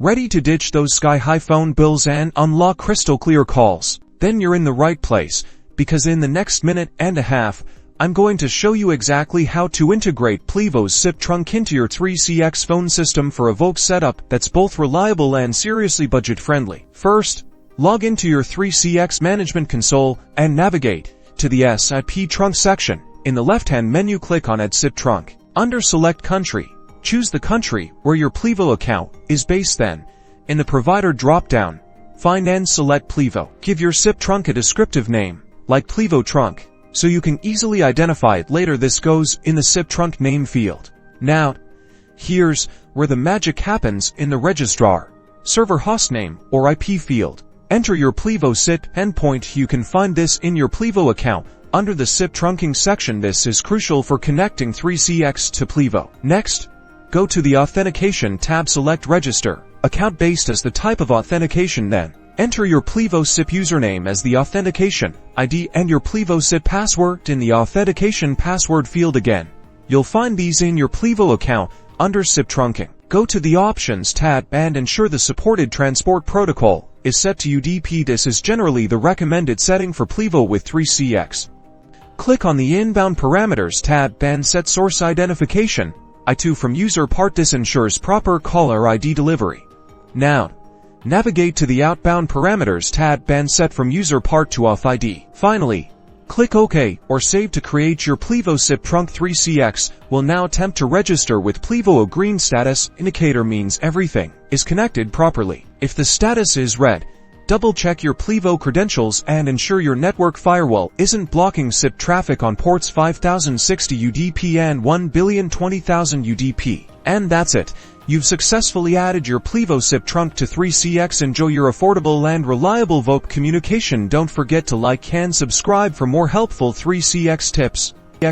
Ready to ditch those sky-high phone bills and unlock crystal-clear calls? Then you're in the right place, because in the next minute and a half, I'm going to show you exactly how to integrate Plivo SIP trunk into your 3CX phone system for a VoIP setup that's both reliable and seriously budget-friendly. First, log into your 3CX management console and navigate to the SIP trunk section. In the left-hand menu, click on Add SIP trunk. Under Select Country, choose the country where your Plivo account is based. Then, in the Provider drop-down, find and select Plivo. Give your SIP trunk a descriptive name, like Plivo Trunk, so you can easily identify it later. This goes in the SIP trunk name field. Now, here's where the magic happens. In the registrar, server hostname or IP field, enter your Plivo SIP endpoint. You can find this in your Plivo account under the SIP trunking section. This is crucial for connecting 3CX to Plivo. Next, go to the Authentication tab, select Register Account based as the type of authentication. Then, enter your Plivo SIP username as the authentication ID and your Plivo SIP password in the authentication password field. Again, you'll find these in your Plivo account under SIP trunking. Go to the Options tab and ensure the supported transport protocol is set to UDP. This is generally the recommended setting for Plivo with 3CX. Click on the Inbound Parameters tab and set Source Identification I2 from user part. This ensures proper caller ID delivery. Now, navigate to the Outbound Parameters tab and set from user part to auth ID. Finally, click OK or Save to create your Plivo SIP trunk. 3CX will now attempt to register with Plivo. A green status indicator means everything is connected properly. If the status is red, double-check your Plivo credentials and ensure your network firewall isn't blocking SIP traffic on ports 5060 UDP and 1,020,000 UDP. And that's it. You've successfully added your Plivo SIP trunk to 3CX. Enjoy your affordable and reliable VoIP communication. Don't forget to like and subscribe for more helpful 3CX tips.